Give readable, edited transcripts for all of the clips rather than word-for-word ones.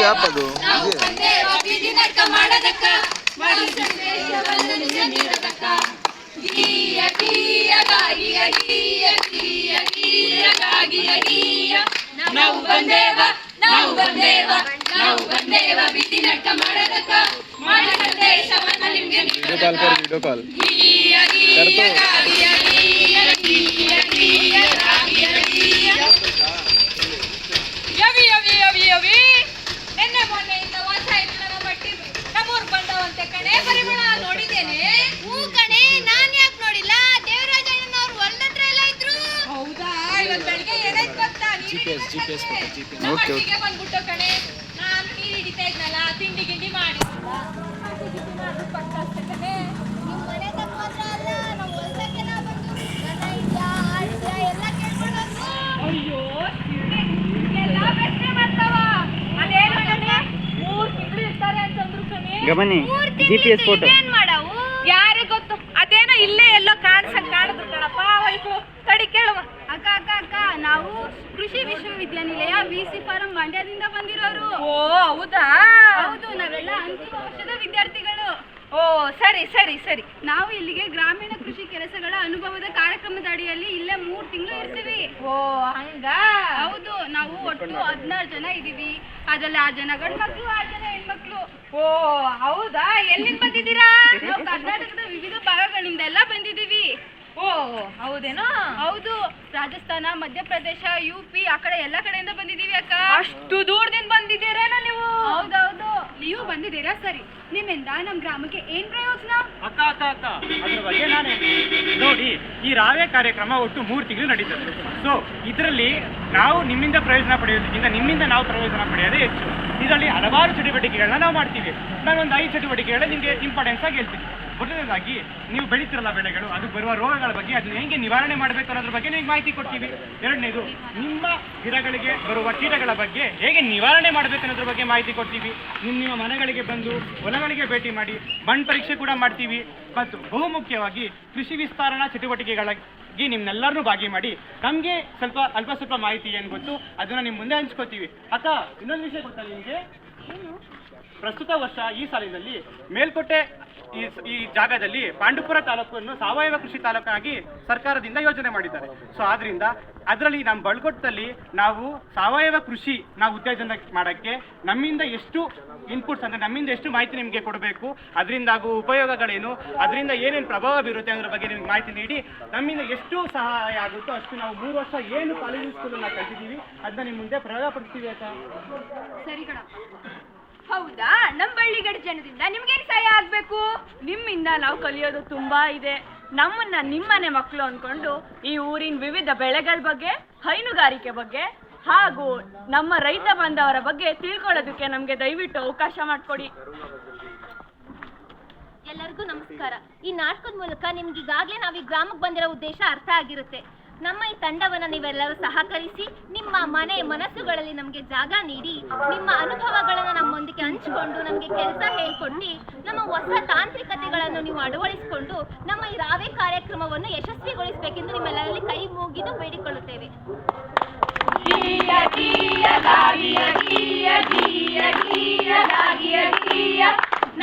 ಯಾಪದು ಬೀದಿ ನಾಟಕ ಮಾಡೋದಕ್ಕ ಮಾಡಿ ಸಂದೇಶವನ್ನು ನಿಮಗೆ ನೀಡೋದಕ್ಕ ಗೀಯ ಗೀಯ ಗಾಗಿಯ ಗೀಯ ಗೀಯ ಗೀಯ ಗಾಗಿಯ ಗೀಯ ನಾವು ಬಂದೇವ ನಾವು ಬಂದೇವ ನಾವು ಬಂದೇವ ಬೀದಿ ನಾಟಕ ಮಾಡೋದಕ್ಕ ಮಾಡಿ ಸಂದೇಶವನ್ನು ನಿಮಗೆ ನೀಡೋದಕ್ಕ ಗೀಯ ಗೀಯ ಗಾಗಿಯ ಗೀಯ ಗೀಯ ಗೀಯ ಗಾಗಿಯ ಗೀಯ ಯವಿ ಯವಿ ಯವಿ ಯವಿ ನಿನ್ನೆ ಮೊನ್ನೆಯಿಂದ ವಾಸ ಆಯ್ತು ನನ್ನ ಮಟ್ಟಿ ನಮ್ಮೂರ್ ಬಂದವಂತೆ ಕಣೆ ಪರಿಮಳ ನೋಡಿದ್ದೇನೆ. ಹೂ ಕಣೆ, ನಾನ್ ಯಾಕೆ ನೋಡಿಲ್ಲ? ದೇವರಾಜಣ್ಣನವ್ರು ಹೊಲದ ಹತ್ರ ಎಲ್ಲ ಇದ್ರು. ಹೌದಾ? ಇವತ್ತು ಬೆಳಿಗ್ಗೆ ಏನಾಯ್ತು ಗೊತ್ತಾ? ನಮ್ಮ ಮಟ್ಟಿಗೆ ಬಂದ್ಬಿಟ್ಟು ಕಣೆ, ನಾನು ನೀರು ಹಿಡಿತಾ ಇದ್ನಲ್ಲ, ತಿಂಡಿ ಗಿಂಡಿ ಮಾಡಿ ಕಣೆ. ನಿಮ್ ಮನೆ ತಕ್ಕ ಮಾತ್ರ ಅಲ್ಲ, ನಾವು ಹೊಲದಕ್ಕೆಲ್ಲ ಬಂದು ದನ ಇದ್ಯಾ, ಆಡ್ಯಾ ಎಲ್ಲ ಕೇಳ್ಕೊಂಡು ಅಯ್ಯೋ ಎಲ್ಲ ಪ್ರಶ್ನೆ ಮಾಡ್ತಾವ. ಅದೇನು ಕಣೆ 3 ತಿಂಗಳು ಇರ್ತಾರೆ ಅಂತಂದ್ರು ಕಣೆ. ಗಮನಿ GPS ಫೋಟೋ ಏನ್ ಮಾಡವು? ಯಾರಿಗೆ ಗೊತ್ತು? ಅದೇನೋ ಇಲ್ಲೇ ಎಲ್ಲೋ ಕಾಣಿದ್ರು ಕಣಪ್ಪ. ವೈಕು ತಡಿ ಕೇಳುವ. ಅಕ್ಕ ಅಕ್ಕ ಅಕ್ಕ, ನಾವು ಕೃಷಿ ವಿಶ್ವವಿದ್ಯಾನಿಲಯ VC ಫಾರಂ ಮಂಡ್ಯದಿಂದ ಬಂದಿರೋರು. ಓ ಹೌದಾ? ಹೌದು, ನಾವೆಲ್ಲ ಅಂತಿಮ ವರ್ಷದ ವಿದ್ಯಾರ್ಥಿಗಳು. ಓ ಸರಿ ಸರಿ ಸರಿ. ನಾವು ಇಲ್ಲಿಗೆ ಗ್ರಾಮೀಣ ಕೃಷಿ ಕೆಲಸಗಳ ಅನುಭವದ ಕಾರ್ಯಕ್ರಮದ ಅಡಿಯಲ್ಲಿ ಇಲ್ಲೇ 3 ತಿಂಗಳು ಇರ್ತೀವಿ. ಓ ಹಂಗ? ಹೌದು, ನಾವು ಒಟ್ಟು 16 ಜನ ಇದೀವಿ. ಅದ್ರಲ್ಲಿ 6 ಜನ ಗಂಡು ಮಕ್ಕಳು, 6 ಜನ ಹೆಣ್ಮಕ್ಳು. ಓ ಹೌದಾ? ಎಲ್ಲಿಂದ ಬಂದಿದ್ದೀರಾ? ನಾವು ಕರ್ನಾಟಕದ ವಿವಿಧ ಭಾಗಗಳಿಂದ ಎಲ್ಲ ಬಂದಿದ್ದೀವಿ. ಓ ಹೌದೇನೋ? ಹೌದು, ರಾಜಸ್ಥಾನ, ಮಧ್ಯಪ್ರದೇಶ, UP ಆ ಕಡೆ ಎಲ್ಲ ಕಡೆಯಿಂದ ಬಂದಿದ್ದೀವಿ ಅಕ್ಕ. ಅಷ್ಟು ದೂರದಿಂದ ಬಂದಿದ್ದೀರೇನೋ ನೀವು? ಹೌದೌದು, ನೀವು ಬಂದಿದ್ದೀರಾ ಸರಿ. ನಿಮ್ಮಿಂದ ನಮ್ಮ ಗ್ರಾಮಕ್ಕೆ ಏನ್ ಪ್ರಯೋಜನ? ಅಕ್ಕ ಅಕ್ಕ ಅಕ್ಕ ಅದ್ರ ಬಗ್ಗೆ ನಾನೇ ನೋಡಿ, ಈ ರಾವೆ ಕಾರ್ಯಕ್ರಮ ಒಟ್ಟು 3 ತಿಂಗಳು ನಡೀತದೆ. ಸೊ ಇದರಲ್ಲಿ ನಾವು ನಿಮ್ಮಿಂದ ಪ್ರಯೋಜನ ಪಡೆಯೋದಕ್ಕಿಂತ ನಿಮ್ಮಿಂದ ನಾವು ಪ್ರಯೋಜನ ಪಡೆಯೋದೇ ಹೆಚ್ಚು. ಇದರಲ್ಲಿ ಹಲವಾರು ಚಟುವಟಿಕೆಗಳನ್ನ ನಾವು ಮಾಡ್ತೀವಿ. ನಾನೊಂದು 5 ಚಟುವಟಿಕೆಗಳ ನಿಮಗೆ ಇಂಪಾರ್ಟೆನ್ಸ್ ಆಗಿ ಹೇಳ್ತೀನಿ. ಮೊದಲನೇದಾಗಿ ನೀವು ಬೆಳೀತಿರಲ್ಲ ಬೆಳೆಗಳು, ಅದು ಬರುವ ರೋಗಗಳ ಬಗ್ಗೆ, ಅದನ್ನ ಹೇಗೆ ನಿವಾರಣೆ ಮಾಡಬೇಕು ಅನ್ನೋದ್ರ ಬಗ್ಗೆ ನಿಮಗೆ ಮಾಹಿತಿ ಕೊಡ್ತೀವಿ. ಎರಡನೇದು, ನಿಮ್ಮ ಗಿಡಗಳಿಗೆ ಬರುವ ಕೀಟಗಳ ಬಗ್ಗೆ ಹೇಗೆ ನಿವಾರಣೆ ಮಾಡಬೇಕು ಅನ್ನೋದ್ರ ಬಗ್ಗೆ ಮಾಹಿತಿ ಕೊಡ್ತೀವಿ. ನಿಮ್ಮ ಮನೆಗಳಿಗೆ ಬಂದು ಹೊಲಗಳಿಗೆ ಭೇಟಿ ಮಾಡಿ ಮಣ್ಣು ಪರೀಕ್ಷೆ ಕೂಡ ಮಾಡ್ತೀವಿ. ಮತ್ತು ಬಹುಮುಖ್ಯವಾಗಿ ಕೃಷಿ ವಿಸ್ತರಣಾ ಚಟುವಟಿಕೆಗಳಾಗಿ ನಿಮ್ನೆಲ್ಲರನ್ನೂ ಭಾಗಿ ಮಾಡಿ ನಮಗೆ ಅಲ್ಪ ಸ್ವಲ್ಪ ಮಾಹಿತಿ ಏನು ಗೊತ್ತು ಅದನ್ನ ನಿಮ್ಮ ಮುಂದೆ ಹಂಚ್ಕೋತೀವಿ. ಅಕ್ಕ, ಇನ್ನೊಂದು ವಿಷಯ ಗೊತ್ತಾ ನಿಮಗೆ? ಪ್ರಸ್ತುತ ವರ್ಷ ಈ ಸಾಲಿನಲ್ಲಿ ಮೇಲ್ಕೋಟೆ ಈ ಜಾಗದಲ್ಲಿ ಪಾಂಡುಪುರ ತಾಲೂಕನ್ನು ಸಾವಯವ ಕೃಷಿ ತಾಲೂಕಾಗಿ ಸರ್ಕಾರದಿಂದ ಯೋಜನೆ ಮಾಡಿದ್ದಾರೆ. ಸೊ ಆದ್ರಿಂದ ಅದರಲ್ಲಿ ನಮ್ಮ ಬಳ್ಕೊಟ್ಟದಲ್ಲಿ ನಾವು ಸಾವಯವ ಕೃಷಿ ನಾವು ಉತ್ತೇಜನ ಮಾಡೋಕ್ಕೆ ನಮ್ಮಿಂದ ಎಷ್ಟು ಇನ್ಪುಟ್ಸ್ ಅಂದರೆ ನಮ್ಮಿಂದ ಎಷ್ಟು ಮಾಹಿತಿ ನಿಮಗೆ ಕೊಡಬೇಕು, ಅದರಿಂದ ಆಗುವ ಉಪಯೋಗಗಳೇನು, ಅದರಿಂದ ಏನೇನು ಪ್ರಭಾವ ಬೀರುತ್ತೆ ಅನ್ನೋದ್ರ ಬಗ್ಗೆ ನಿಮ್ಗೆ ಮಾಹಿತಿ ನೀಡಿ ನಮ್ಮಿಂದ ಎಷ್ಟು ಸಹಾಯ ಆಗುತ್ತೋ ಅಷ್ಟು ನಾವು 3 ವರ್ಷ ಏನು ಕಾಲೇಜು ಸ್ಕೂಲನ್ನು ಕಲಿತಿದ್ದೀವಿ ಅದನ್ನ ನಿಮ್ಮ ಮುಂದೆ ಪ್ರಯೋಗಪಡಿಸ್ತೀವಿ ಆಯ್ತಾ? ಸರಿ ಕಣ. ಹೌದಾ? ನಮ್ಮ ಬಳ್ಳಿಗಡ ಜನದಿಂದ ನಿಮ್ಗೇನು ಸಹಾಯ ಆಗ್ಬೇಕು? ನಿಮ್ಮಿಂದ ನಾವು ಕಲಿಯೋದು ತುಂಬಾ ಇದೆ. ನಮ್ಮನ್ನ ನಿಮ್ಮನೆ ಮಕ್ಕಳು ಅಂದ್ಕೊಂಡು ಈ ಊರಿನ ವಿವಿಧ ಬೆಳೆಗಳ ಬಗ್ಗೆ, ಹೈನುಗಾರಿಕೆ ಬಗ್ಗೆ ಹಾಗೂ ನಮ್ಮ ರೈತ ಬಾಂಧವರ ಬಗ್ಗೆ ತಿಳ್ಕೊಳ್ಳೋದಕ್ಕೆ ನಮಗೆ ದಯವಿಟ್ಟು ಅವಕಾಶ ಮಾಡಿಕೊಡಿ. ಎಲ್ಲರಿಗೂ ನಮಸ್ಕಾರ. ಈ ನಾಟಕದ ಮೂಲಕ ನಿಮ್ಗೆ ಈಗಾಗಲೇ ನಾವು ಈ ಗ್ರಾಮಕ್ಕೆ ಬಂದಿರೋ ಉದ್ದೇಶ ಅರ್ಥ ಆಗಿರುತ್ತೆ. ನಮ್ಮ ಈ ತಂಡವನ್ನು ನೀವೆಲ್ಲರೂ ಸಹಕರಿಸಿ ನಿಮ್ಮ ಮನಸ್ಸುಗಳಲ್ಲಿ ನಮಗೆ ಜಾಗ ನೀಡಿ ನಿಮ್ಮ ಅನುಭವಗಳನ್ನು ನಮ್ಮೊಂದಿಗೆ ಹಂಚಿಕೊಂಡು ನಮಗೆ ಕೆಲಸ ಹೇಳ್ಕೊಂಡು ನಮ್ಮ ಹೊಸ ತಾಂತ್ರಿಕತೆಗಳನ್ನು ನೀವು ಅಳವಡಿಸಿಕೊಂಡು ನಮ್ಮ ಈ ರಾವೆ ಕಾರ್ಯಕ್ರಮವನ್ನು ಯಶಸ್ವಿಗೊಳಿಸಬೇಕೆಂದು ನಿಮ್ಮೆಲ್ಲರಲ್ಲಿ ಕೈ ಮುಗಿದು ಬೇಡಿಕೊಳ್ಳುತ್ತೇವೆ.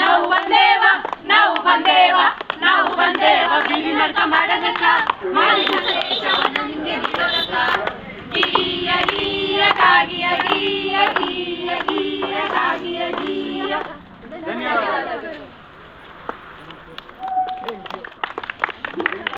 ನಾವು ಬಂದೇವ ನಾವು ಬಂದೇವ ನಾವು ಬಂದೇವ ಬೀದಿ ನಾಟಕ ಮಾಡೋದಕ್ಕ ಮಾಡಿ ಸಂದೇಶವನ್ನು ನಿಮಗೆ ನೀಡೋದಕ್ಕ.